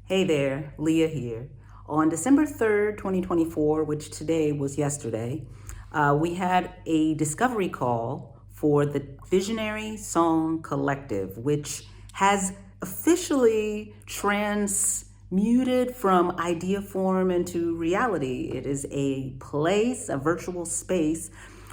Hey there, Leah here. On December 3rd, 2024, which today was yesterday, we had a discovery call for the Visionary Song Collective, which has officially transmuted from idea form into reality. It is a place, a virtual space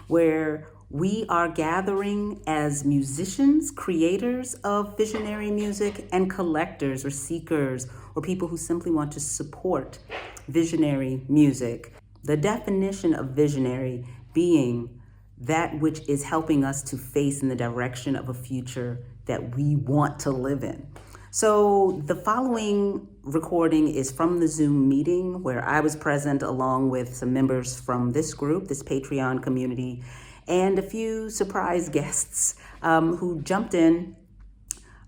where we are gathering as musicians, creators of visionary music, and collectors or seekers or people who simply want to support visionary music. The definition of visionary being that which is helping us to face in the direction of a future that we want to live in. So the following recording is from the Zoom meeting where I was present along with some members from this group, this Patreon community, and a few surprise guests who jumped in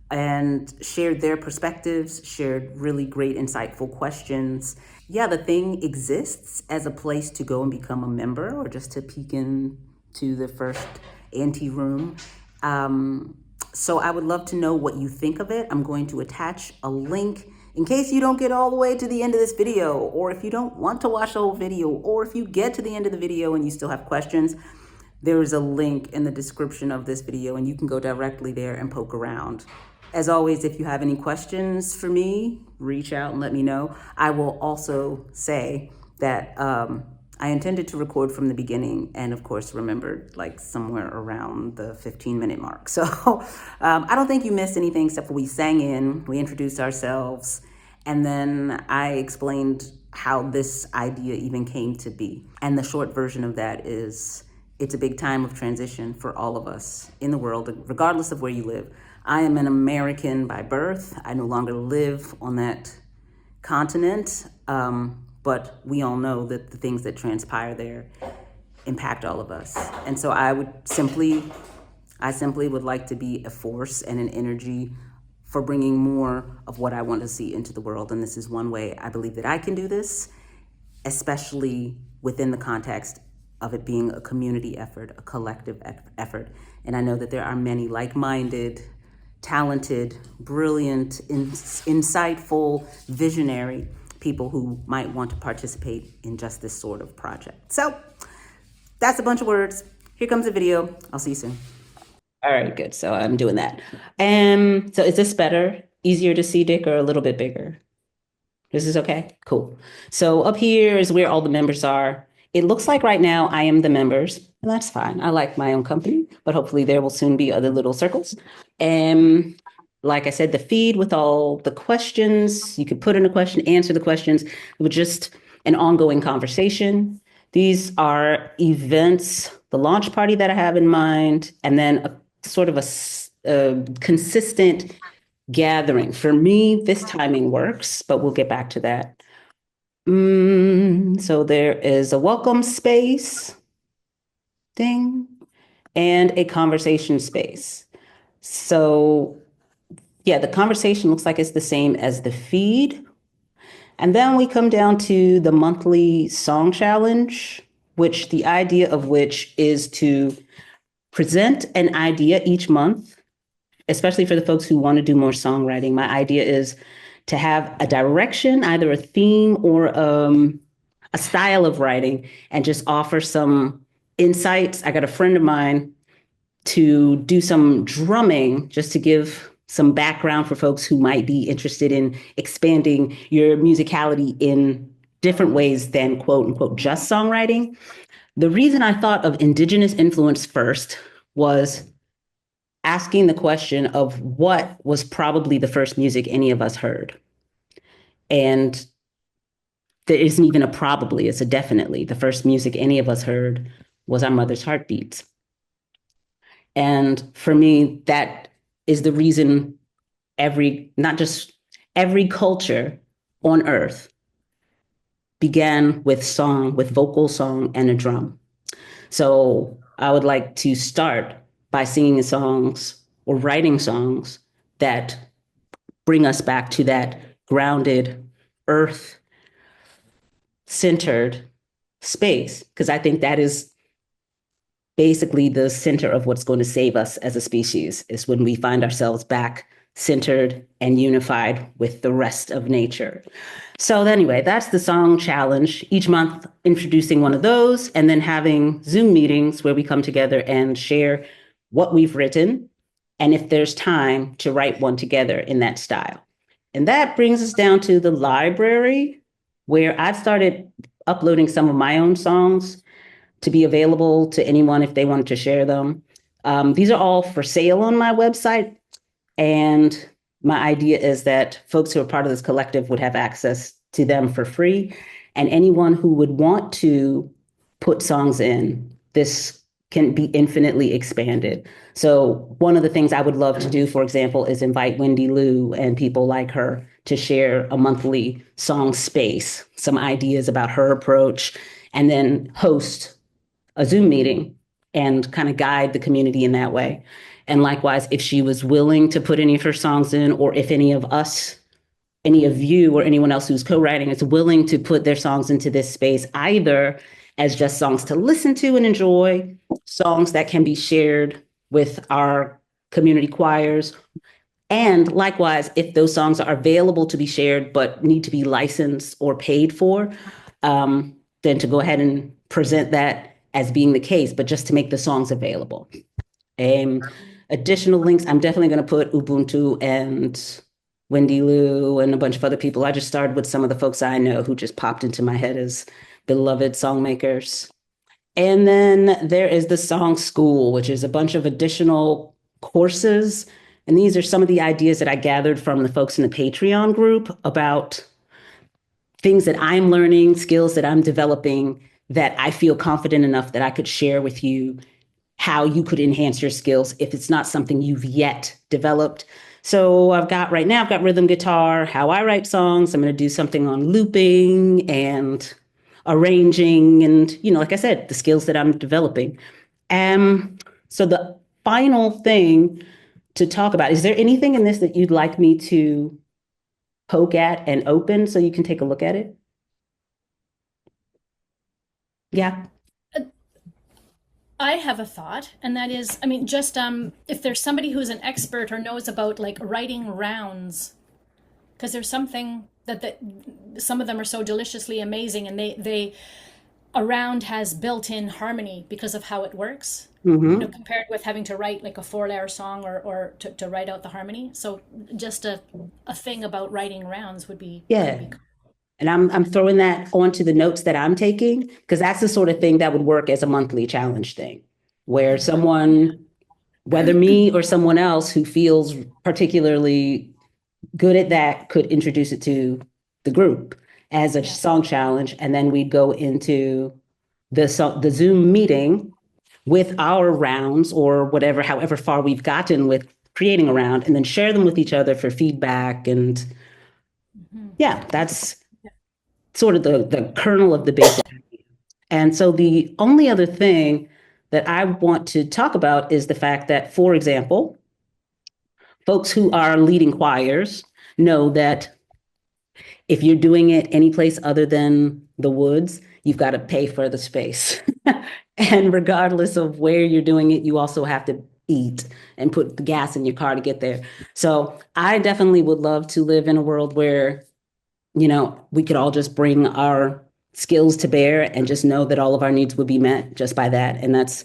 and shared their perspectives, shared really great, insightful questions. Yeah, the thing exists as a place to go and become a member or just to peek into the first ante room. So I would love to know what you think of it. I'm going to attach a link in case you don't get all the way to the end of this video, or if you don't want to watch the whole video, or if you get to the end of the video and you still have questions, there is a link in the description of this video and you can go directly there and poke around. As always, if you have any questions for me, reach out and let me know. I will also say that I intended to record from the beginning and of course remembered like somewhere around the 15-minute mark. So I don't think you missed anything except for we sang in, we introduced ourselves, and then I explained how this idea even came to be. And the short version of that is it's a big time of transition for all of us in the world, regardless of where you live. I am an American by birth. I no longer live on that continent, but we all know that the things that transpire there impact all of us. And so I simply would like to be a force and an energy for bringing more of what I want to see into the world. And this is one way I believe that I can do this, especially within the context of it being a community effort, a collective effort. And I know that there are many like-minded, talented, brilliant, insightful, visionary people who might want to participate in just this sort of project. So that's a bunch of words. Here comes the video. I'll see you soon. All right, good. So I'm doing that. So is this better? Easier to see, Dick, or a little bit bigger? This is okay? Cool. So up here is where all the members are. It looks like right now I am the members, and that's fine. I like my own company, but hopefully there will soon be other little circles. And like I said, the feed with all the questions, you could put in a question, answer the questions, with just an ongoing conversation. These are events, the launch party that I have in mind, and then a sort of a consistent gathering. For me, this timing works, but we'll get back to that. So there is a welcome space, ding, and a conversation space. So yeah, the conversation looks like it's the same as the feed. And then we come down to the monthly song challenge, which the idea of which is to present an idea each month, especially for the folks who want to do more songwriting. My idea is to have a direction, either a theme or a style of writing, and just offer some insights. I got a friend of mine to do some drumming just to give some background for folks who might be interested in expanding your musicality in different ways than quote unquote just songwriting. The reason I thought of indigenous influence first was asking the question of what was probably the first music any of us heard. And there isn't even a probably, it's a definitely. The first music any of us heard was our mother's heartbeats. And for me, that is the reason not just every culture on earth began with song, with vocal song and a drum. So I would like to start by singing songs or writing songs that bring us back to that grounded, earth-centered space, because I think that is basically the center of what's going to save us as a species, is when we find ourselves back centered, and unified with the rest of nature. So anyway, that's the song challenge. Each month, introducing one of those, and then having Zoom meetings where we come together and share what we've written, and if there's time to write one together in that style. And that brings us down to the library, where I've started uploading some of my own songs to be available to anyone if they wanted to share them. These are all for sale on my website. And my idea is that folks who are part of this collective would have access to them for free. And anyone who would want to put songs in, this can be infinitely expanded. So one of the things I would love to do, for example, is invite Wendy Liu and people like her to share a monthly song space, some ideas about her approach, and then host a Zoom meeting and kind of guide the community in that way. And likewise, if she was willing to put any of her songs in, or if any of us, any of you or anyone else who's co-writing is willing to put their songs into this space, either as just songs to listen to and enjoy, songs that can be shared with our community choirs, and likewise, if those songs are available to be shared but need to be licensed or paid for, then to go ahead and present that as being the case, but just to make the songs available. Additional links, I'm definitely going to put Ubuntu and Wendy Liu and a bunch of other people. I just started with some of the folks I know who just popped into my head as beloved songmakers. And then there is the Song School, which is a bunch of additional courses. And these are some of the ideas that I gathered from the folks in the Patreon group about things that I'm learning, skills that I'm developing, that I feel confident enough that I could share with you how you could enhance your skills if it's not something you've yet developed. So I've got rhythm guitar, how I write songs. I'm going to do something on looping and arranging and, like I said, the skills that I'm developing. So the final thing to talk about, is there anything in this that you'd like me to poke at and open so you can take a look at it? Yeah. I have a thought, and that is, just if there's somebody who's an expert or knows about like writing rounds, because there's something that some of them are so deliciously amazing, and they a round has built-in harmony because of how it works. Compared with having to write like a 4-layer song or to write out the harmony. So just a thing about writing rounds would be Yeah. And I'm throwing that onto the notes that I'm taking, because that's the sort of thing that would work as a monthly challenge thing, where someone, whether me or someone else who feels particularly good at that, could introduce it to the group as a song challenge. And then we'd go into the Zoom meeting with our rounds or whatever, however far we've gotten with creating a round, and then share them with each other for feedback. And yeah, that's sort of the kernel of the basic idea. And so the only other thing that I want to talk about is the fact that, for example, folks who are leading choirs know that if you're doing it any place other than the woods, you've got to pay for the space. And regardless of where you're doing it, you also have to eat and put the gas in your car to get there. So I definitely would love to live in a world where, we could all just bring our skills to bear and just know that all of our needs would be met just by that. And that's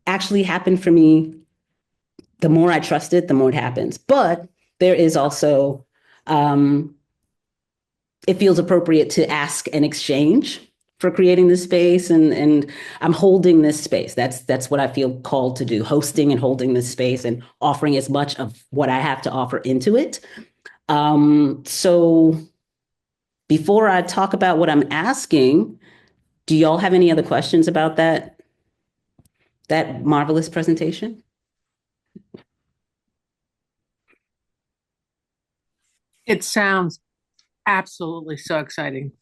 actually happened for me. The more I trust it, the more it happens. But there is also, it feels appropriate to ask and exchange for creating this space. And I'm holding this space. That's what I feel called to do, hosting and holding this space and offering as much of what I have to offer into it. So before I talk about what I'm asking, do y'all have any other questions about that marvelous presentation? It sounds absolutely so exciting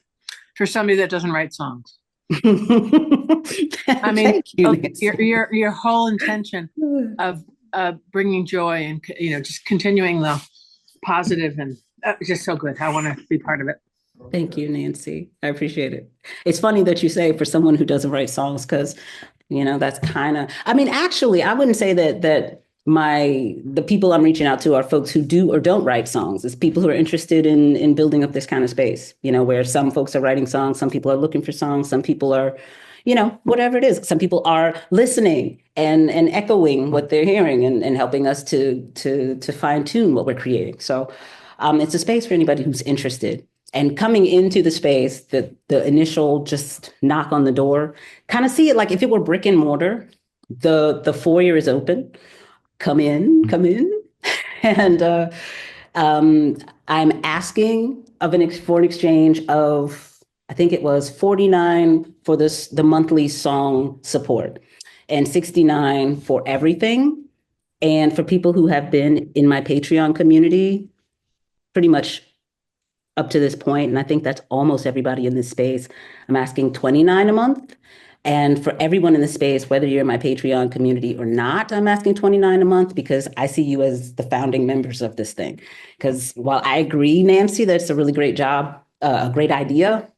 for somebody that doesn't write songs. I mean, your whole intention of bringing joy and just continuing the positive, and just so good. I want to be part of it. Thank you, Nancy. I appreciate it. It's funny that you say for someone who doesn't write songs, because that's kind of, actually, I wouldn't say that the people I'm reaching out to are folks who do or don't write songs. It's people who are interested in building up this kind of space, where some folks are writing songs, some people are looking for songs, some people are, whatever it is. Some people are listening and echoing what they're hearing and helping us to fine tune what we're creating. So it's a space for anybody who's interested. And coming into the space, the initial just knock on the door, kind of see it like if it were brick and mortar, the foyer is open. Come in. And I'm asking for an exchange of, I think it was $49 for the monthly song support and $69 for everything. And for people who have been in my Patreon community, pretty much up to this point, and I think that's almost everybody in this space, I'm asking $29 a month. And for everyone in the space, whether you're in my Patreon community or not, I'm asking $29 a month because I see you as the founding members of this thing. Because while I agree, Nancy, that it's a really great job, a great idea,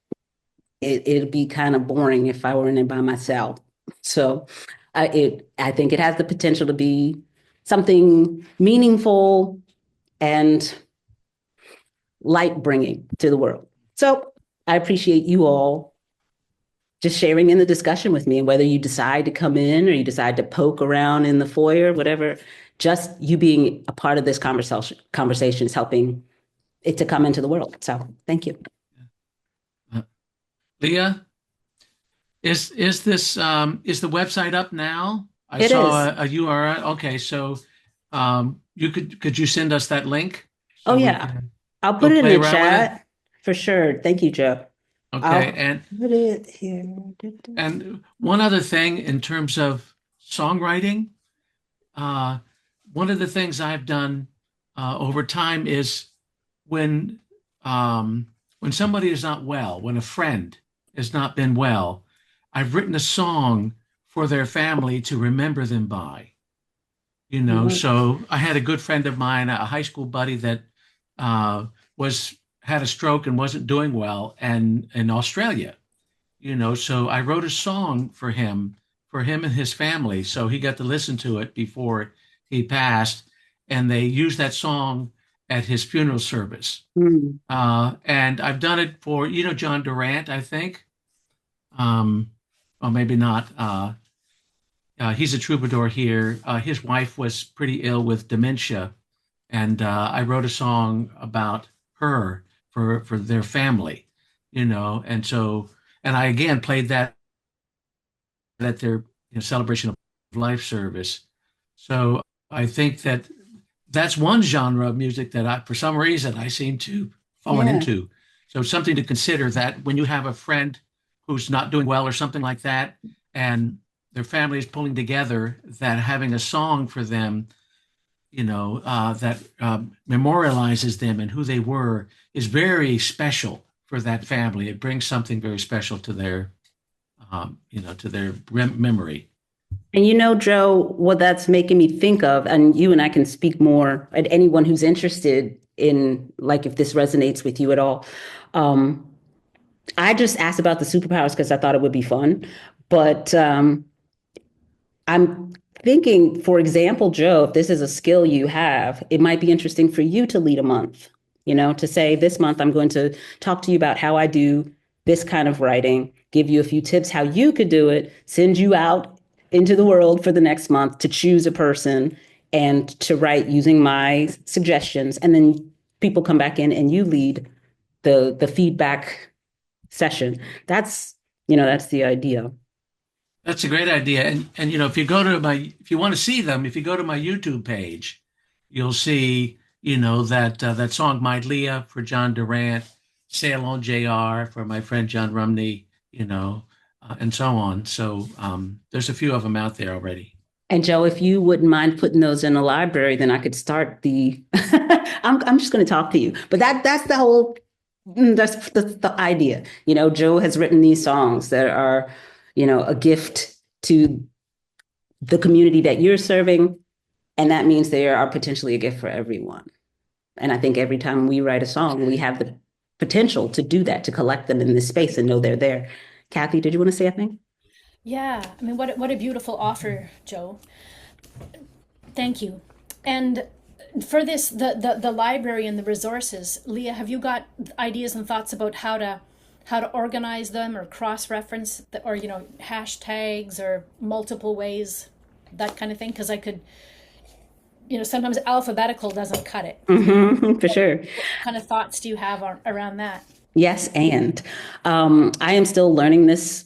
it'd be kind of boring if I were in it by myself. So I think it has the potential to be something meaningful and light bringing to the world. So I appreciate you all just sharing in the discussion with me, and whether you decide to come in or you decide to poke around in the foyer, whatever, just you being a part of this conversation is helping it to come into the world. So thank you. Leah, is the website up now? It saw is. a URL. Okay, so could you send us that link? So Oh we yeah, can I'll go put it in play the around with it? chat for sure. Thank you, Joe. Okay, I'll put it here. and one other thing in terms of songwriting, one of the things I've done over time is when somebody is not well, when a friend has not been well, I've written a song for their family to remember them by. Mhm. So I had a good friend of mine, a high school buddy that had a stroke and wasn't doing well, and in Australia. So I wrote a song for him and his family. So he got to listen to it before he passed, and they used that song at his funeral service. Mm. And I've done it for, John Durant, I think. Or maybe not. He's a troubadour here. His wife was pretty ill with dementia, and I wrote a song about her for their family, and so. And I again played that at their celebration of life service. So I think that's one genre of music that for some reason, I seem to fallen Yeah. into. So it's something to consider, that when you have a friend who's not doing well or something like that, and their family is pulling together, that having a song for them, that memorializes them and who they were, is very special for that family. It brings something very special to their, memory. And Joe, what that's making me think of, and you and I can speak more, and anyone who's interested in, like, if this resonates with you at all. I just asked about the superpowers because I thought it would be fun. But I'm thinking, for example, Joe, if this is a skill you have, it might be interesting for you to lead a month, to say this month I'm going to talk to you about how I do this kind of writing, give you a few tips how you could do it, send you out into the world for the next month to choose a person and to write using my suggestions. And then people come back in and you lead the feedback session. That's the idea. That's a great idea. And if you want to see them, if you go to my YouTube page, you'll see, that song My Leah for John Durant, Sail on JR for my friend John Rumney, and so on. So there's a few of them out there already. And Joe, if you wouldn't mind putting those in the library, then I could start the. I'm just going to talk to you, but that's the whole. That's the idea. Joe has written these songs that are, a gift to the community that you're serving, and that means they are potentially a gift for everyone. And I think every time we write a song, we have the potential to do that, to collect them in this space and know they're there. Kathy, did you want to say anything? Yeah, I mean, what a beautiful offer, Joe. Thank you. And for this, the library and the resources, Leah, have you got ideas and thoughts about how to organize them or cross-reference or hashtags or multiple ways, that kind of thing? Because I could, sometimes alphabetical doesn't cut it. For sure. What kind of thoughts do you have around that? Yes, and I am still learning this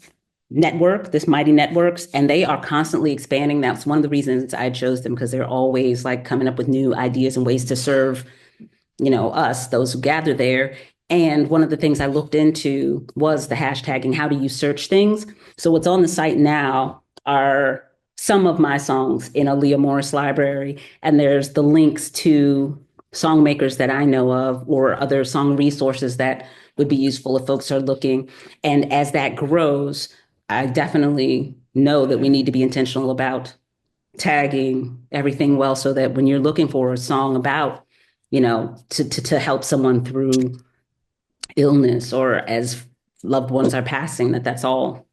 network, this Mighty Networks, and they are constantly expanding. That's one of the reasons I chose them, because they're always like coming up with new ideas and ways to serve, us, those who gather there. And one of the things I looked into was the hashtagging. How do you search things? So what's on the site now are some of my songs in a Leah Morris library, and there's the links to song makers that I know of or other song resources that would be useful if folks are looking. And as that grows, I definitely know that we need to be intentional about tagging everything well, so that when you're looking for a song about, to help someone through illness or as loved ones are passing, that's all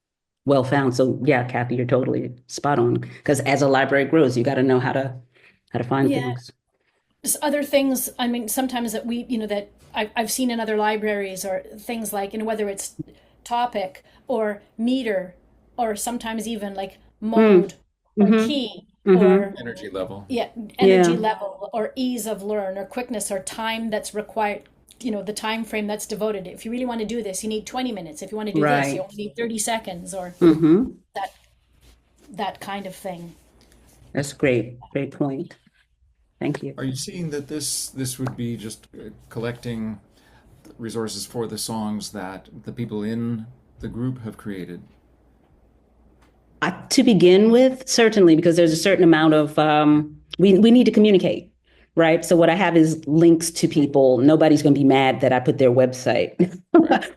well found. So yeah, Kathy, you're totally spot on. Because as a library grows, you got to know how to find Yeah. things. Just other things, I mean, sometimes that that I've seen in other libraries, or things like, whether it's topic or meter, or sometimes even like mode or Mm-hmm. key, Mm-hmm. or Energy level. energy Yeah. level, or ease of learn, or quickness, or time that's required, the time frame that's devoted. If you really want to do this, you need 20 minutes. If you want to do this, you Right. only need 30 seconds, or Mm-hmm. that that kind of thing. That's great. Great point. Thank you. Are you seeing that this would be just collecting resources for the songs that the people in the group have created? To begin with, certainly, because there's a certain amount of we need to communicate, right? So what I have is links to people. Nobody's going to be mad that I put their website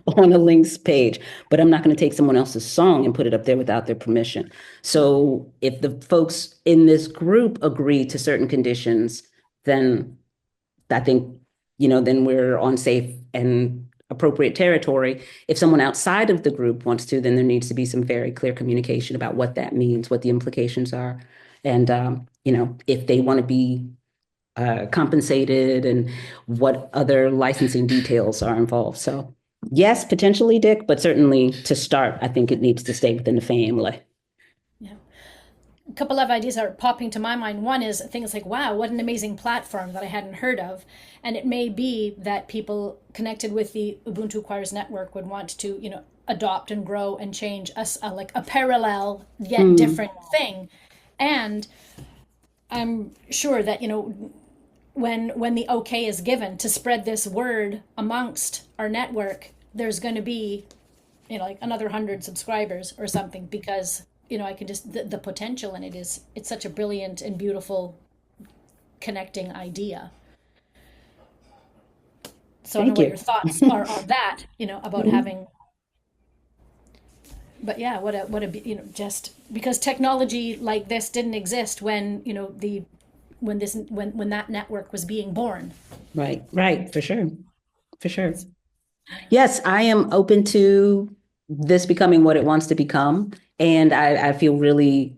on a links page, but I'm not going to take someone else's song and put it up there without their permission. So if the folks in this group agree to certain conditions, then I think, then we're on safe and appropriate territory. If someone outside of the group wants to, then there needs to be some very clear communication about what that means, what the implications are. And, if they want to be compensated and what other licensing details are involved. So yes, potentially, Dick, but certainly to start, I think it needs to stay within the family. Yeah. A couple of ideas are popping to my mind. One is things like, wow, what an amazing platform that I hadn't heard of. And it may be that people connected with the Ubuntu Choirs Network would want to, adopt and grow and change like a parallel yet different thing. And I'm sure that, when the okay is given to spread this word amongst our network, there's going to be, like another 100 subscribers or something, because I can just the potential in it's such a brilliant and beautiful connecting idea. So I don't Thank know what you. your thoughts are on that, about having. But yeah, what a just because technology like this didn't exist when when that network was being born. Right, for sure. For sure. Yes, I am open to this becoming what it wants to become. And I feel really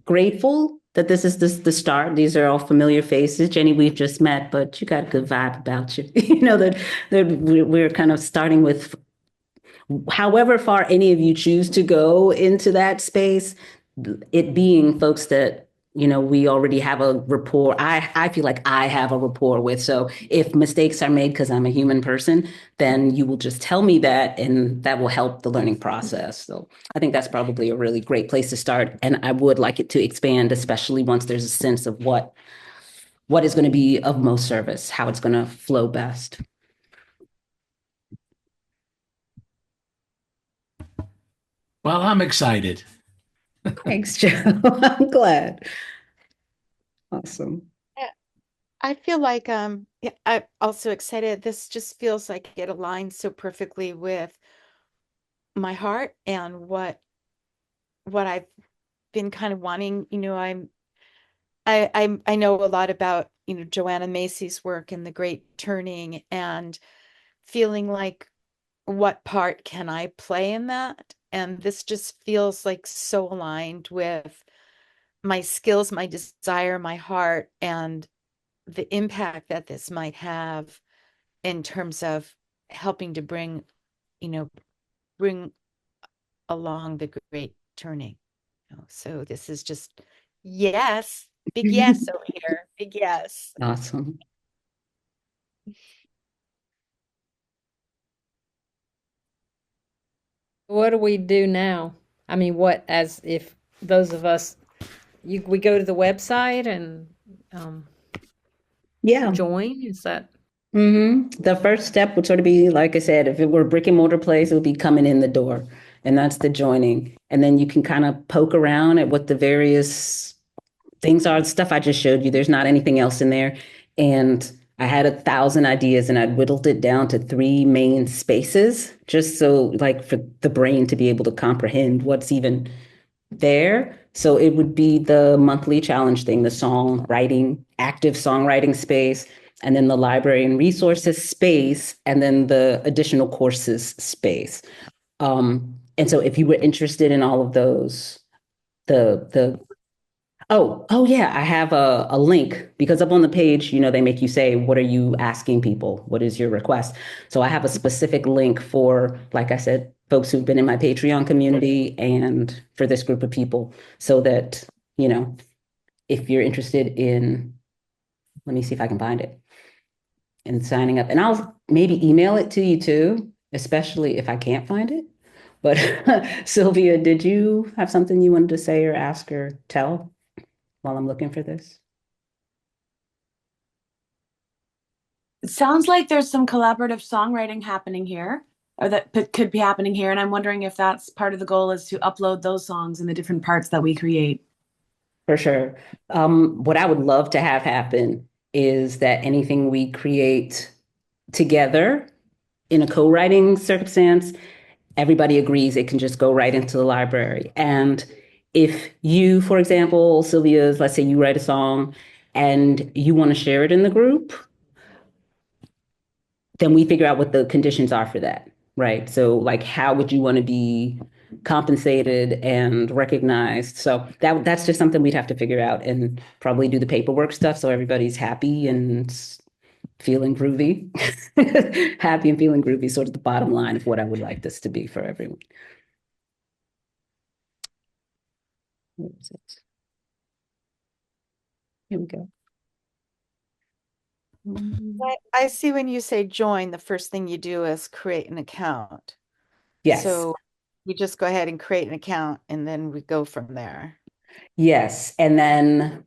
grateful that this is the start. These are all familiar faces. Jenny, we've just met, but you got a good vibe about you. that we're kind of starting with however far any of you choose to go into that space, it being folks that we already have a rapport. I feel like I have a rapport with. So if mistakes are made because I'm a human person, then you will just tell me that, and that will help the learning process. So I think that's probably a really great place to start, and I would like it to expand, especially once there's a sense of what is going to be of most service, how it's going to flow best. Well, I'm excited. Thanks, Joe. I'm glad. Awesome. I feel like yeah, I'm also excited. This just feels like it aligns so perfectly with my heart and what I've been kind of wanting. I know a lot about, Joanna Macy's work and the Great Turning, and feeling like, what part can I play in that? And this just feels like so aligned with my skills, my desire, my heart, and the impact that this might have in terms of helping to bring along the great turning. So this is just yes, big yes over here, big yes. Awesome. What do we do now? I mean, what, as if those of us, we go to the website and Yeah. join? Is that? The first step would sort of be, like I said, if it were a brick and mortar place, it would be coming in the door, and that's the joining. And then you can kind of poke around at what the various things are. The stuff I just showed you, there's not anything else in there. And I had 1,000 ideas and I whittled it down to 3 main spaces, just so like for the brain to be able to comprehend what's even there. So it would be the monthly challenge thing, the songwriting, active songwriting space, and then the library and resources space, and then the additional courses space. And so if you were interested in all of those, the oh yeah, I have a link because up on the page, they make you say, what are you asking people? What is your request? So I have a specific link for, like I said, folks who've been in my Patreon community and for this group of people so that, if you're interested in, let me see if I can find it, and signing up. And I'll maybe email it to you too, especially if I can't find it. But Sylvia, did you have something you wanted to say or ask or tell while I'm looking for this? It sounds like there's some collaborative songwriting happening here, or that could be happening here. And I'm wondering if that's part of the goal, is to upload those songs in the different parts that we create. For sure. What I would love to have happen is that anything we create together in a co-writing circumstance, everybody agrees it can just go right into the library. And if you, for example, Sylvia's, let's say you write a song and you want to share it in the group, then we figure out what the conditions are for that, right? So like, how would you want to be compensated and recognized? So that's just something we'd have to figure out and probably do the paperwork stuff so everybody's happy and feeling groovy. Happy and feeling groovy, sort of the bottom line of what I would like this to be for everyone. Where is it? Here we go. I see when you say join, the first thing you do is create an account. Yes. So you just go ahead and create an account and then we go from there. Yes. And then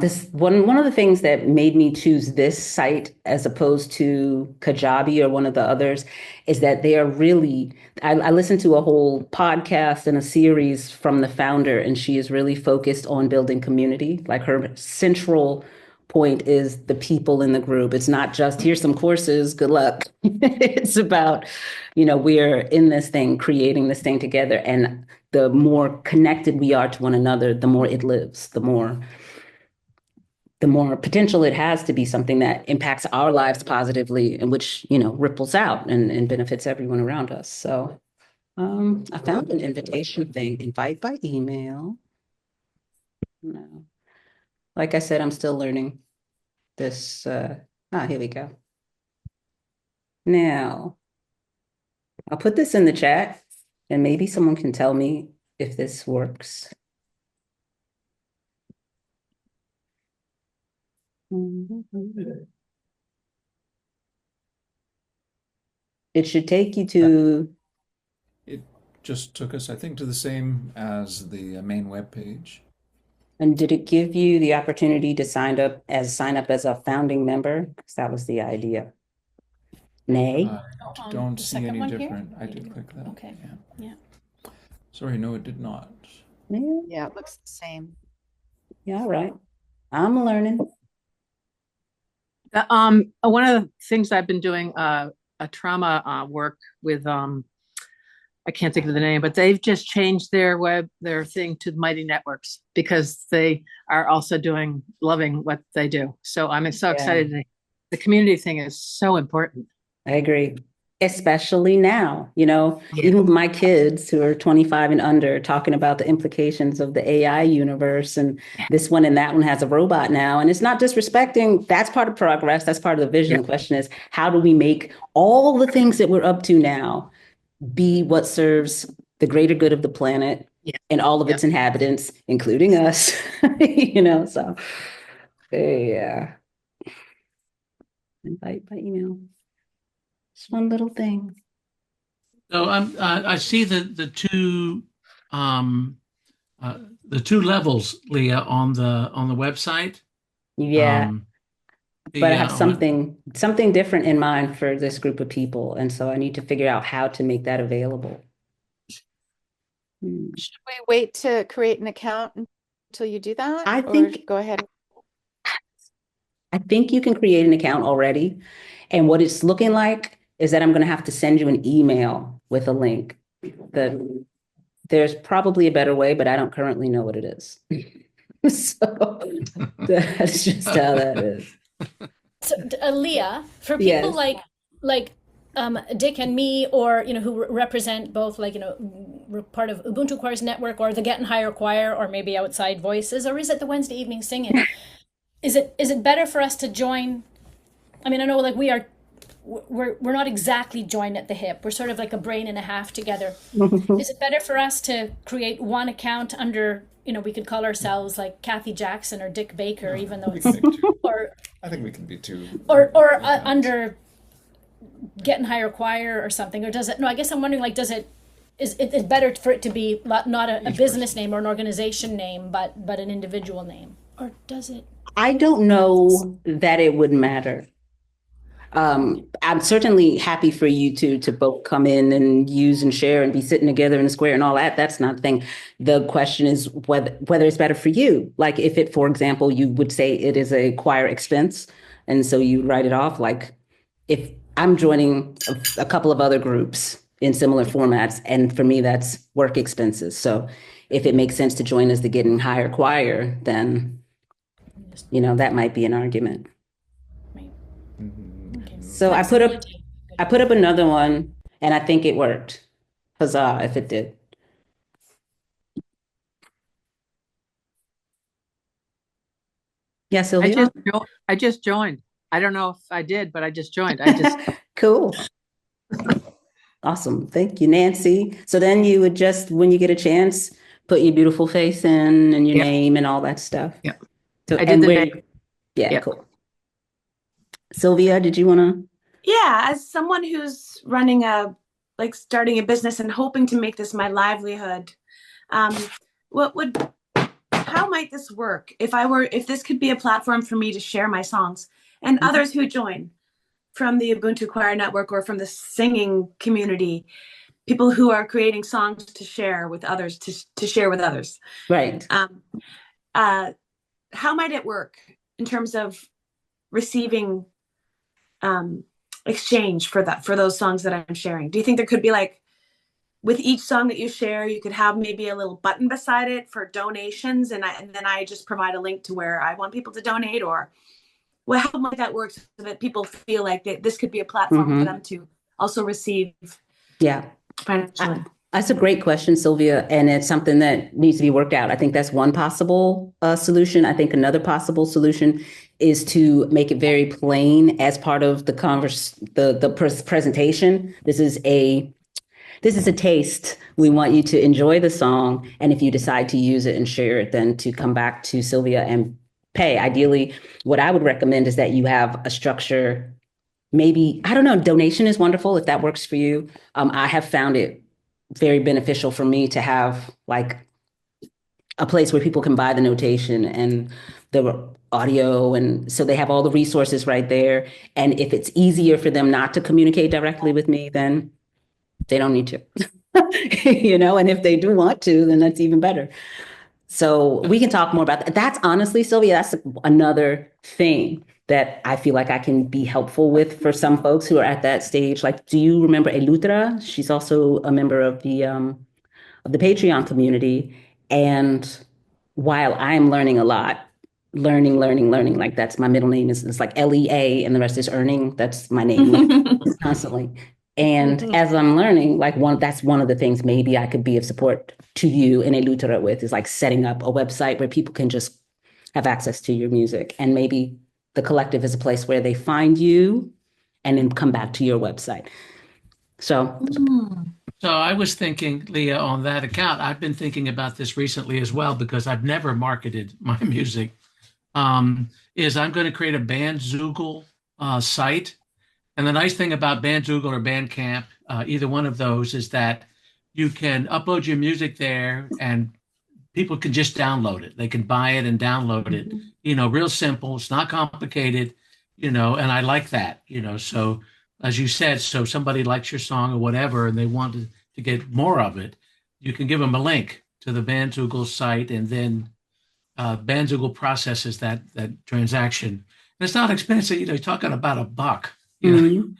this one of the things that made me choose this site as opposed to Kajabi or one of the others is that they are really, I listened to a whole podcast and a series from the founder, and she is really focused on building community. Like her central point is the people in the group. It's not just here's some courses, good luck. It's about, we're in this thing, creating this thing together. And the more connected we are to one another, the more it lives, the more potential it has to be something that impacts our lives positively and which, ripples out and benefits everyone around us. So I found an invitation thing, invite by email. No. Like I said, I'm still learning this. Here we go. Now, I'll put this in the chat and maybe someone can tell me if this works. It should take you to. It just took us, I think, to the same as the main web page. And did it give you the opportunity to sign up as a founding member? Because that was the idea. Nay? I don't the see second any one here? different. I did click that. Okay. Yeah. Sorry, no, it did not. Yeah, Yeah, it looks the same. yeah, all right. I'm learning. One of the things I've been doing, a trauma work with, I can't think of the name, but they've just changed their thing to Mighty Networks because they are also loving what they do. So I'm so excited. The community thing is so important. I agree. especially now, even with my kids who are 25 and under talking about the implications of the AI universe, and this one and that one has a robot now. And it's not disrespecting, that's part of progress, that's part of the vision. The question is, how do we make all the things that we're up to now be what serves the greater good of the planet and all of its inhabitants, including us, so yeah. Invite by email. Just one little thing. So I see the two levels, Leah, on the website. Yeah. But I have when- something different in mind for this group of people. And so I need to figure out how to make that available. Should we wait to create an account until you do that? I Or think- go ahead. I think you can create an account already. And what it's looking like is that I'm going to have to send you an email with a link. There's probably a better way, but I don't currently know what it is. So that's just how that is. So, Leah, for people Yes. like Dick and me, or who represent both, we're part of Ubuntu Choirs Network or the Getting Higher Choir, or maybe Outside Voices, or is it the Wednesday Evening Singing? Is it better for us to join? I mean, I know we're not exactly joined at the hip. We're sort of like a brain and a half together. Is it better for us to create one account under, we could call ourselves like Kathy Jackson or Dick Baker, even though it's, I think we can be two. or under Getting Higher Choir or something, or does it? No, I guess I'm wondering, like, is it better for it to be not a business name or an organization name, but an individual name, or does it? I don't know that it would matter. I'm certainly happy for you to both come in and use and share and be sitting together in a square and all that. That's not the thing. The question is whether it's better for you. Like if it, for example, you would say it is a choir expense, and so you write it off. Like if I'm joining a couple of other groups in similar formats, and for me, that's work expenses. So if it makes sense to join as the Getting Higher Choir, then, that might be an argument. So I put up another one, and I think it worked. Huzzah if it did. Yeah, Sylvia? I just joined. I don't know if I did, but I just joined. I just Cool. Awesome. Thank you, Nancy. So then you would just, when you get a chance, put your beautiful face in and your name and all that stuff. Yeah. So, I did the where- name. Yeah, Yeah. cool. Sylvia, did you want to? Yeah, as someone who's starting a business and hoping to make this my livelihood, how might this work if this could be a platform for me to share my songs and others who join from the Ubuntu Choir Network or from the singing community, people who are creating songs to share with others, to share with others. Right. How might it work in terms of receiving exchange for those songs that I'm sharing? Do you think there could be, like, with each song that you share, you could have maybe a little button beside it for donations, and then I just provide a link to where I want people to donate? Or how might that work so that people feel like this could be a platform for them to also receive financially? That's a great question, Sylvia, and it's something that needs to be worked out. I think that's one possible solution. I think another possible solution is to make it very plain as part of the presentation. This is a taste. We want you to enjoy the song, and if you decide to use it and share it, then to come back to Sylvia and pay. Ideally, what I would recommend is that you have a structure. Maybe, I don't know, donation is wonderful if that works for you. I have found it very beneficial for me to have like a place where people can buy the notation and the audio, and so they have all the resources right there. And if it's easier for them not to communicate directly with me, then they don't need to. And if they do want to, then that's even better. So we can talk more about that. That's honestly, Sylvia, that's another thing that I feel like I can be helpful with for some folks who are at that stage. Like, do you remember Elutra? She's also a member of the Patreon community. And while I'm learning a lot, learning, like that's my middle name is like LEA, and the rest is earning. That's my name constantly. And as I'm learning, like that's one of the things maybe I could be of support to you in Eleuthera with, is like setting up a website where people can just have access to your music. And maybe the collective is a place where they find you and then come back to your website. So So I was thinking, Leah, on that account, I've been thinking about this recently as well because I've never marketed my music. Is I'm going to create a Bandzoogle site. And the nice thing about Bandzoogle or Bandcamp, either one of those, is that you can upload your music there and people can just download it. They can buy it and download it, real simple. It's not complicated, and I like that, so as you said, so somebody likes your song or whatever, and they want to get more of it, you can give them a link to the Bandzoogle site, and then Bandzoogle processes that transaction. And it's not expensive, you're talking about $1,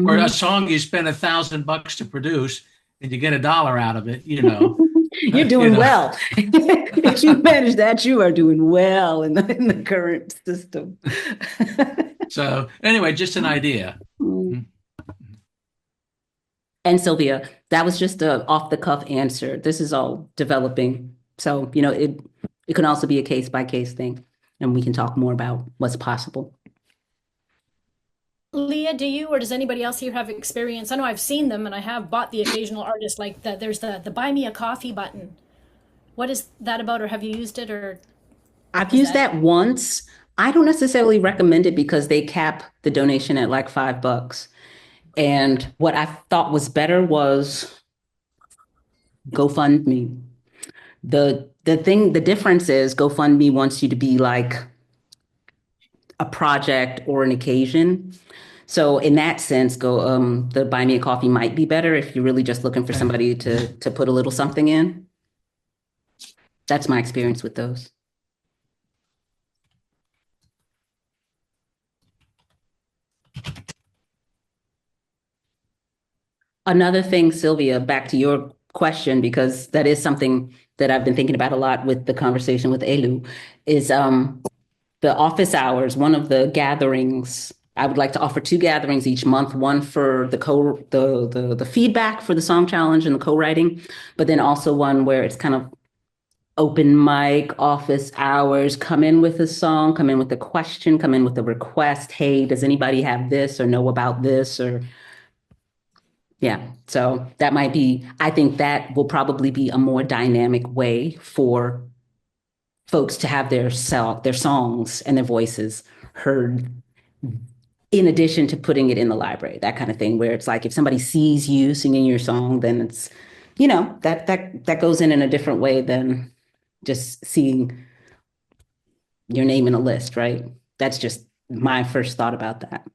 or a song you spend $1,000 to produce and you get $1 out of it, You're doing well. If you manage that, you are doing well in the current system. So anyway, just an idea. And Sylvia, that was just a off the cuff answer. This is all developing. So, it can also be a case by case thing, and we can talk more about what's possible. Leah, do you or does anybody else here have experience? I know I've seen them and I have bought the occasional artist, like there's the buy me a coffee button. What is that about, or have you used it, or? I've used that once. I don't necessarily recommend it because they cap the donation at like $5. And what I thought was better was GoFundMe. The difference is GoFundMe wants you to be like a project or an occasion. So in that sense, the Buy Me a Coffee might be better if you're really just looking for somebody to put a little something in. That's my experience with those. Another thing, Sylvia, back to your question, because that is something that I've been thinking about a lot with the conversation with Elu, is the office hours. One of the gatherings, I would like to offer 2 gatherings each month, one for the feedback for the song challenge and the co-writing, but then also one where it's kind of open mic, office hours, come in with a song, come in with a question, come in with a request. Hey, does anybody have this or know about this? Or yeah, so that might be, I think that will probably be a more dynamic way for folks to have their songs and their voices heard, in addition to putting it in the library, that kind of thing, where it's like if somebody sees you singing your song, then it's, that goes in a different way than just seeing your name in a list, right? That's just my first thought about that.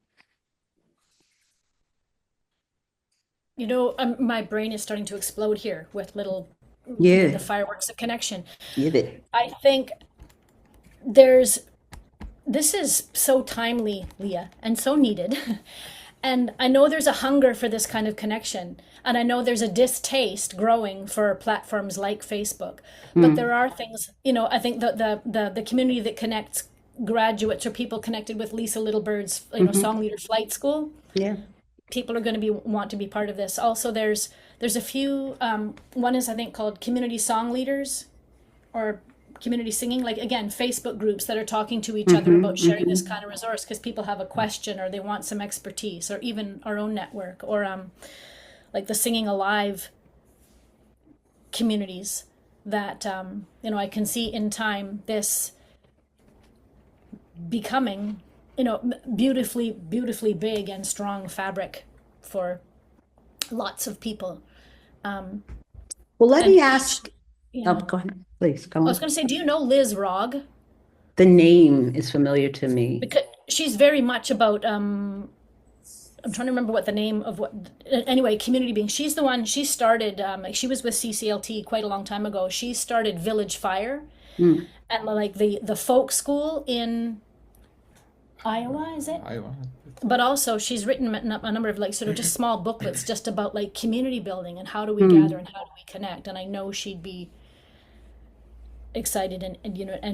My brain is starting to explode here with the fireworks of connection. Give it. I think this is so timely, Leah, and so needed. And I know there's a hunger for this kind of connection. And I know there's a distaste growing for platforms like Facebook. But there are things, I think the community that connects graduates or people connected with Lisa Littlebird's, Song Leader Flight School. Yeah. People are going to want to be part of this. Also, there's a few, one is I think called Community Song Leaders or community singing, like again, Facebook groups that are talking to each other about sharing this kind of resource because people have a question or they want some expertise, or even our own network, or like the Singing Alive communities that, I can see in time this becoming, beautifully, beautifully big and strong fabric for lots of people. Well, let me ask. Yeah. Go ahead, please. Go on. I was going to say, do you know Liz Rogg? The name is familiar to me. Because she's very much about, I'm trying to remember what the name of community being. She's the one, she started, she was with CCLT quite a long time ago. She started Village Fire and like the folk school in Iowa, is it? Iowa. But also she's written a number of like sort of just small booklets just about like community building and how do we gather and how do we connect. And I know she'd be excited and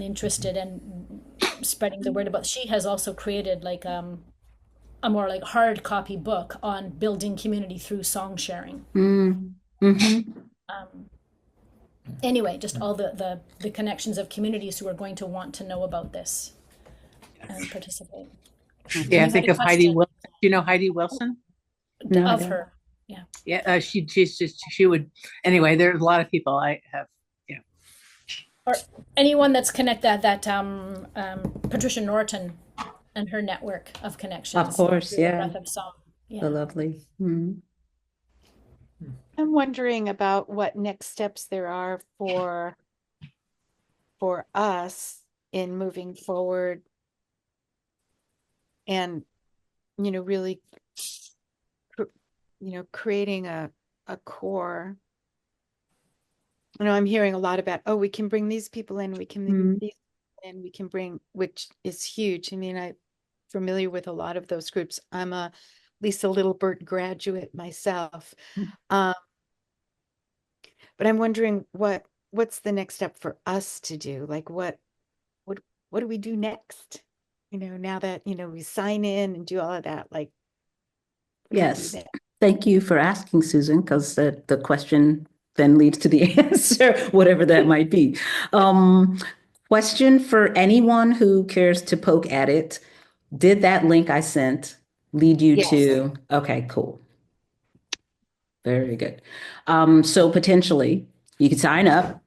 interested in spreading the word about. She has also created like a more like hard copy book on building community through song sharing. Mm-hmm. Anyway, just all the connections of communities who are going to want to know about this and participate. Yeah, I You think had a of Heidi question Wilson. Do you know Heidi Wilson? No, I of don't. her. Yeah. Yeah, she would. Anyway, there's a lot of people I have. Yeah, Or anyone that's connected that Patricia Norton and her network of connections. Of course, through the yeah. Breath of Song. Yeah. The lovely. Mhm. I'm wondering about what next steps there are for us in moving forward and, really, creating a core. I'm hearing a lot about, oh, we can bring these people in, we can bring these in, we can bring, which is huge. I mean, I'm familiar with a lot of those groups. I'm a Lisa Littlebird graduate myself. But I'm wondering what's the next step for us to do? Like what do we do next? Now that, we sign in and do all of that, like what do we do Yes. next? Thank you for asking, Susan, because the question then leads to the answer, whatever that might be. Question for anyone who cares to poke at it. Did that link I sent lead you Yes. to? Okay, cool. Very good. So potentially you could sign up,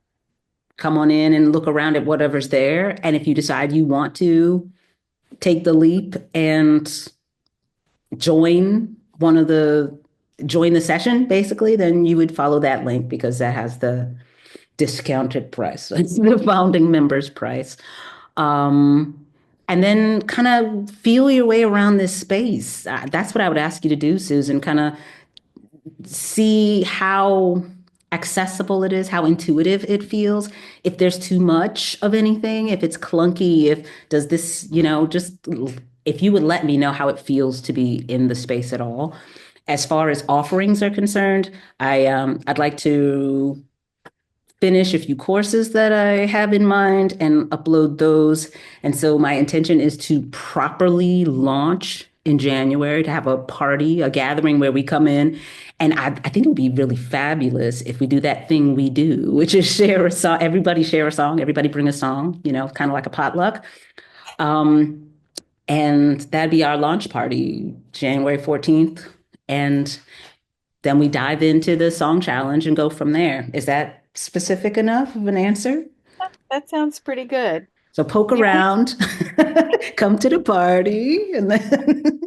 come on in and look around at whatever's there. And if you decide you want to take the leap and join the session, basically, then you would follow that link because that has the discounted price. It's the founding members price. And then kind of feel your way around this space. That's what I would ask you to do, Susan, kind of see how accessible it is, how intuitive it feels. If there's too much of anything, if it's clunky, if does this, just if you would let me know how it feels to be in the space at all. As far as offerings are concerned, I'd like to finish a few courses that I have in mind and upload those. And so my intention is to properly launch in January, to have a party, a gathering where we come in. And I think it would be really fabulous if we do that thing we do, which is share a song, everybody share a song, everybody bring a song, kind of like a potluck. And that'd be our launch party, January 14th. And then we dive into the song challenge and go from there. Is that specific enough of an answer? That sounds pretty good. So poke around, come to the party, and then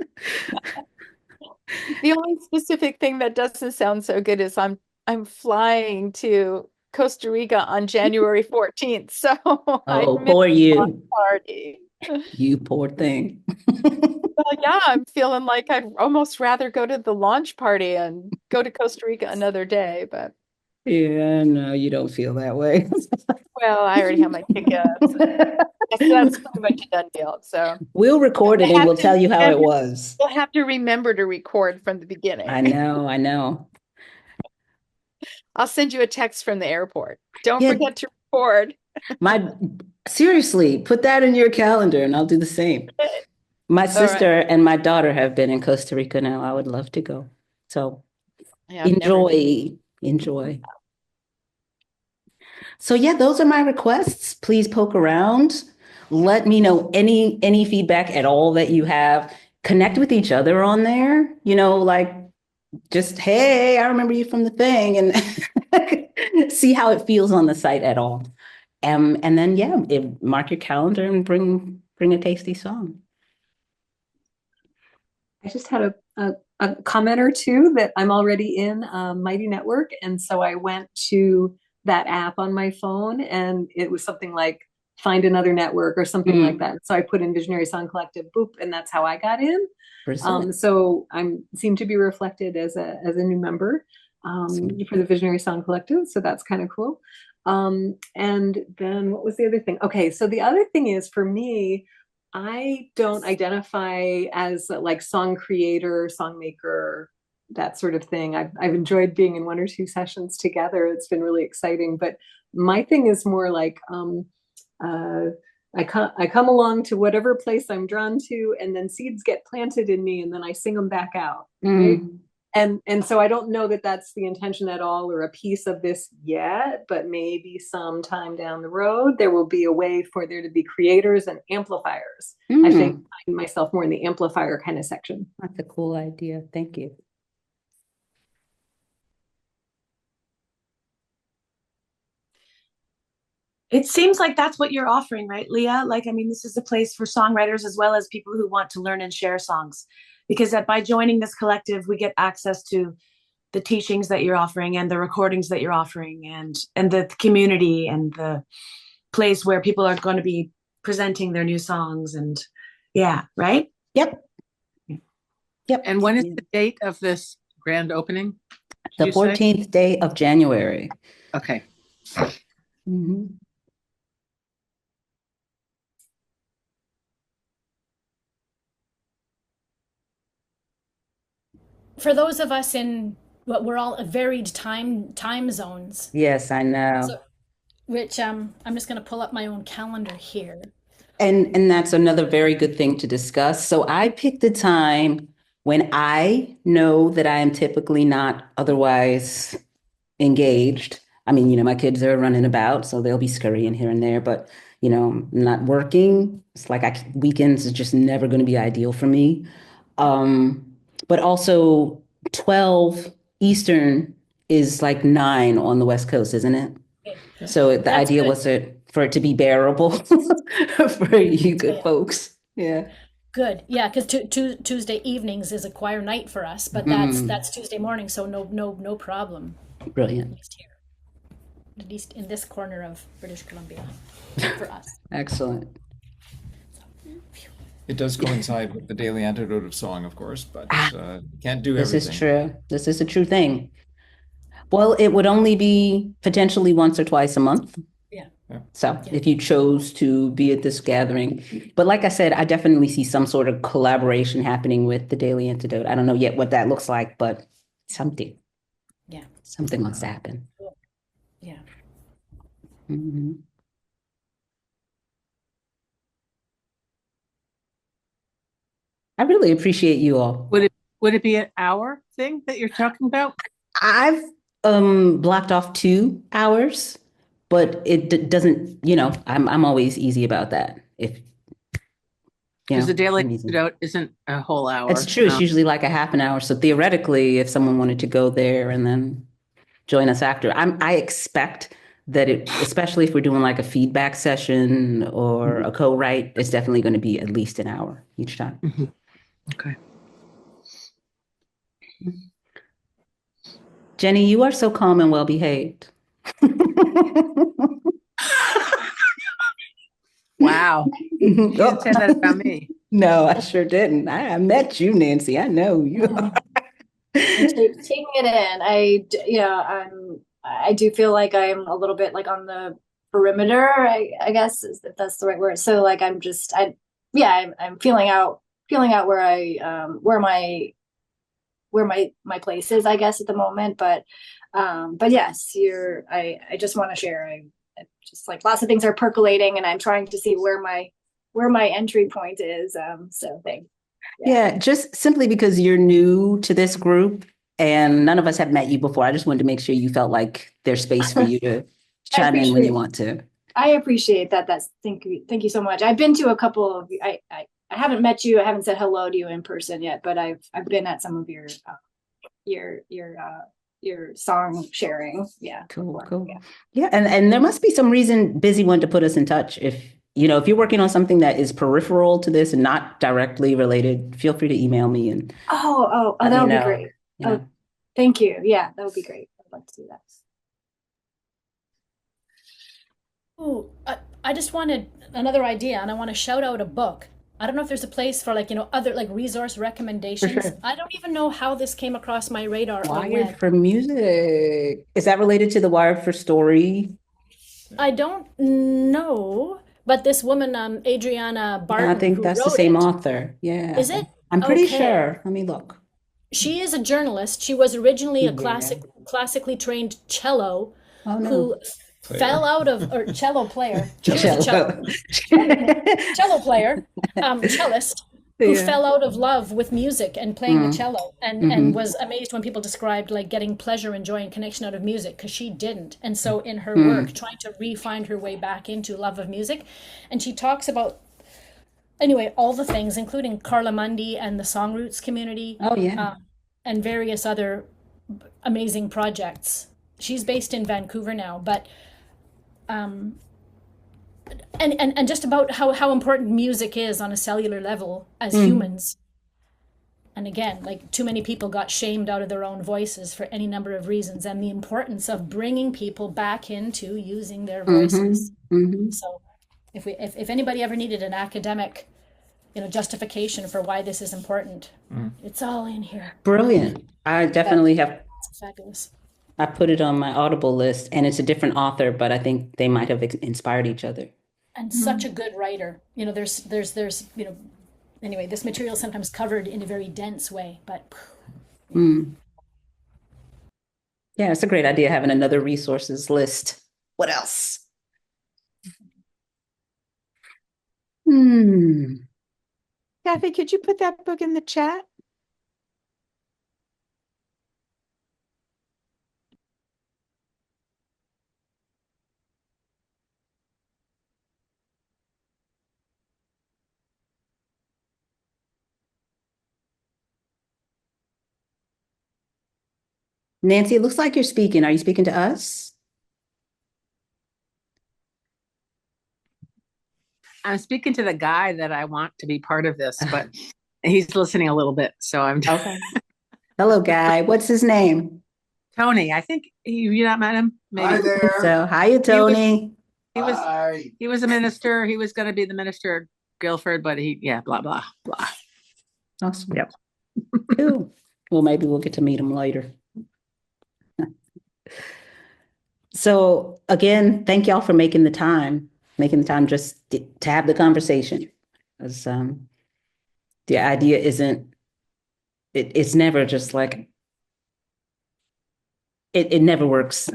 The only specific thing that doesn't sound so good is I'm flying to Costa Rica on January 14th. So I oh, missed poor the you, party. you poor thing. Well, yeah, I'm feeling like I'd almost rather go to the launch party and go to Costa Rica another day, but Yeah, no, you don't feel that way. well, I already have my tickets. That's pretty much a done deal. So We'll record it I and have we'll to tell you how it remember- was. we'll have to remember to record from the beginning. I know. I'll send you a text from the airport. Don't Yeah. forget to record. Seriously, put that in your calendar and I'll do the same. My sister and my daughter have been in Costa Rica now. I would love to go. So Yeah, I've never been. enjoy. So yeah, those are my requests. Please poke around. Let me know any feedback at all that you have. Connect with each other on there. Like just, hey, I remember you from the thing, and see how it feels on the site at all. And then mark your calendar and bring a tasty song. I just had a comment or two that I'm already in Mighty Network. And so I went to that app on my phone and it was something like find another network or something like that. So I put in Visionary Song Collective, boop, and that's how I got in. So I'm seem to be reflected as a new member for the Visionary Song Collective. So that's kind of cool. And then what was the other thing? Okay, so the other thing is for me, I don't identify as like song creator, song maker, that sort of thing. I've enjoyed being in one or two sessions together. It's been really exciting. But my thing is more like I come along to whatever place I'm drawn to, and then seeds get planted in me, and then I sing them back out. Right? And so I don't know that that's the intention at all, or a piece of this yet, but maybe sometime down the road there will be a way for there to be creators and amplifiers. I think I find myself more in the amplifier kind of section. That's a cool idea. Thank you. It seems like that's what you're offering, right, Leah? Like, I mean, this is a place for songwriters as well as people who want to learn and share songs. Because by joining this collective, we get access to the teachings that you're offering and the recordings that you're offering and the community and the place where people are going to be presenting their new songs. And yeah, right? Yep. And when is the date of this grand opening? The Did you say? 14th day of January. Okay. Mhm. For those of us in what we're all varied time zones, Yes, I know. so, which I'm just going to pull up my own calendar here. And that's another very good thing to discuss. So I picked a time when I know that I am typically not otherwise engaged. I mean, my kids are running about, so they'll be scurrying here and there, but I'm not working. It's like weekends is just never going to be ideal for me. But also 12 Eastern is like 9 on the West Coast, isn't it? Okay. So the That's idea good. was for it to be bearable for you good Yeah. folks. Yeah. Good, yeah, because Tuesday evenings is a choir night for us, but Mm. that's Tuesday morning, so no problem. At Brilliant. least here, at least in this corner of British Columbia, for us. Excellent. It does coincide with the Daily Antidote of Song, of course, but you can't do This everything. is true. This is a true thing. Well, it would only be potentially once or twice a month. Yeah. Yeah. So Yeah. if you chose to be at this gathering, but like I said, I definitely see some sort of collaboration happening with the Daily Antidote. I don't know yet what that looks like, but something must happen. Yeah. Mhm. I really appreciate you all. Would it be an hour thing that you're talking about? I've blocked off 2 hours, but it doesn't, I'm always easy about that. If Because the daily I'm easy. antidote isn't a whole hour. It's true. It's usually like a half an hour. So theoretically, if someone wanted to go there and then join us after, I expect that especially if we're doing like a feedback session or a co-write, it's definitely going to be at least an hour each time. Mhm. Okay. Jenny, you are so calm and well behaved. Wow. You didn't say that about me. No, I sure didn't. I met you, Nancy. I know you. Taking it in, I do feel like I'm a little bit like on the perimeter, I guess, if that's the right word. So like I'm feeling out where my place is, I guess, at the moment. But yes, I just want to share. I just like lots of things are percolating, and I'm trying to see where my entry point is. So thanks. Yeah, just simply because you're new to this group and none of us have met you before. I just wanted to make sure you felt like there's space for you to chime in when you want to. I appreciate that. Thank you so much. I've been to a couple of I haven't met you. I haven't said hello to you in person yet, but I've been at some of your song sharing. Yeah. Cool. Yeah. Yeah, and there must be some reason Busy wanted to put us in touch. If you're working on something that is peripheral to this and not directly related, feel free to email me and Oh, let that me would be know. great. Yeah. Oh, thank you. Yeah, that would be great. I'd like to do that. Ooh, I just wanted another idea, and I want to shout out a book. I don't know if there's a place for other resource recommendations. sure. I don't even know how this came across my radar or Wired when. for Music. Is that related to the Wired for Story? I don't know, but this woman, Adriana I Barton, think who that's the wrote same it, author. Yeah. is it? I'm pretty Okay. sure. Let me look. She is a journalist. She was originally a Yeah. classically trained cello Oh no. who fell out of, or cello player. She was a cello player, cellist, who Yeah. fell out of love with music and playing the cello, and Mhm. was amazed when people described like getting pleasure and joy and connection out of music, because she didn't. And so in her work, trying to re-find her way back into love of music, and she talks about, anyway, all the things, including Carla Mundy and the Song Roots community, Oh, yeah. and various other amazing projects. She's based in Vancouver now, but and just about how important music is on a cellular level as humans. And again, like, too many people got shamed out of their own voices for any number of reasons, and the importance of bringing people back into using their voices. Mhm. So if anybody ever needed an academic, justification for why this is important, it's all in here. Brilliant. I definitely have. It's fabulous. I put it on my Audible list, and it's a different author, but I think they might have inspired each other. And such a good writer. There's anyway, this material is sometimes covered in a very dense way, but Yeah, it's a great idea having another resources list. What else? Kathy, could you put that book in the chat? Nancy, it looks like you're speaking. Are you speaking to us? I'm speaking to the guy that I want to be part of this, but he's listening a little bit. So I'm Okay. Hello, guy. What's his name? Tony. I think you not met him. Maybe. Hi there. So, hiya, Tony. Hi. He was a minister. He was going to be the minister of Guildford, but blah blah blah. Awesome. Yep. Cool. Well, maybe we'll get to meet him later. So again, thank y'all for making the time just to have the conversation. Because the idea isn't, it's never just like, it never works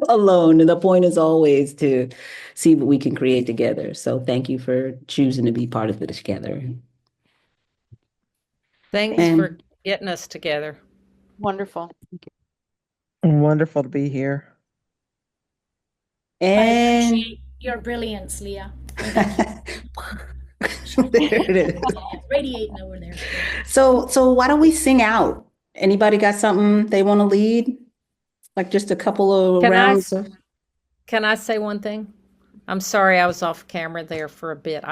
alone. And the point is always to see what we can create together. So thank you for choosing to be part of it together. Thanks And- for getting us together. Wonderful. Wonderful to be here. I And appreciate your brilliance, Leah. there it is. Radiating over there. So why don't we sing out? Anybody got something they want to lead? Like just a couple of rounds of. Can I say one thing? I'm sorry I was off camera there for a bit.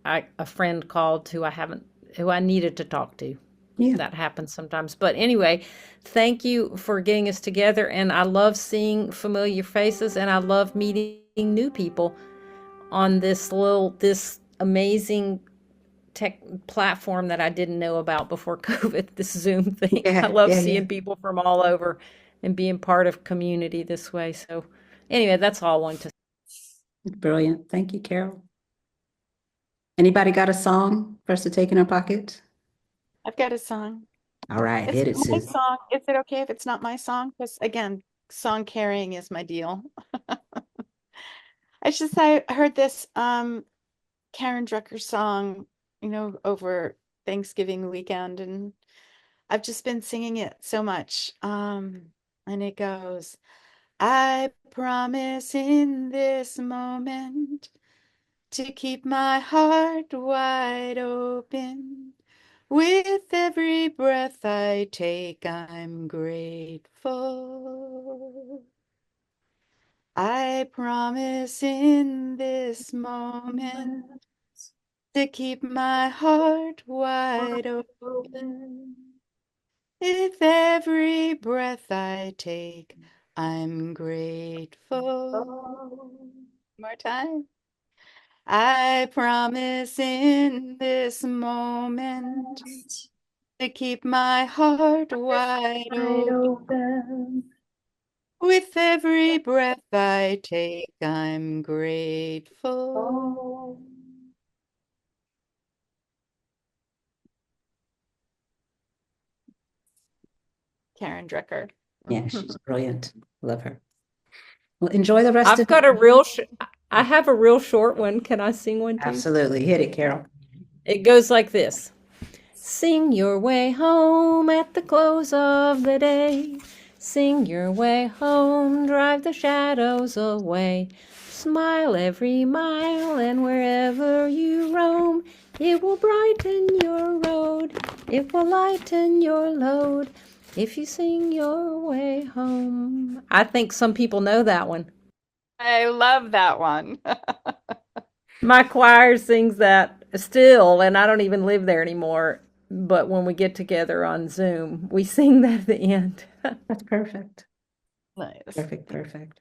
A friend called who I needed to talk to. Yeah. That happens sometimes. But anyway, thank you for getting us together. And I love seeing familiar faces, and I love meeting new people on this amazing tech platform that I didn't know about before COVID, this Zoom thing. Yeah, I love yeah, seeing yeah. people from all over and being part of community this way. So anyway, that's all I wanted to say. Brilliant. Thank you, Carol. Anybody got a song for us to take in our pocket? I've got a song. All right, hit it, It's my sis. song. Is it okay if it's not my song? Because again, song carrying is my deal. I heard this Karen Drucker song, over Thanksgiving weekend, and I've just been singing it so much. And it goes, I promise in this moment to keep my heart wide open. With every breath I take, I'm grateful. I promise in this moment to keep my heart wide open. With every breath I take, I'm grateful. More time. I promise in this moment to keep my heart wide open. With every breath I take, I'm grateful. Karen Drucker. Yeah, she's brilliant. Love her. Well, enjoy the rest I've of got a real, I have a real short one. Can I sing one too? Absolutely. Hit it, Carol. It goes like this. Sing your way home at the close of the day. Sing your way home, drive the shadows away. Smile every mile, and wherever you roam, it will brighten your road. It will lighten your load if you sing your way home. I think some people know that one. I love that one. My choir sings that still, and I don't even live there anymore. But when we get together on Zoom, we sing that at the end. That's perfect. Nice. Perfect. Perfect.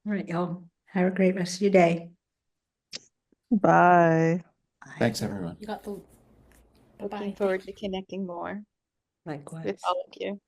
All right, y'all. Have a great rest of your day. Bye. Thanks, everyone. You got the. Looking Bye. forward to connecting more Likewise. with all of you.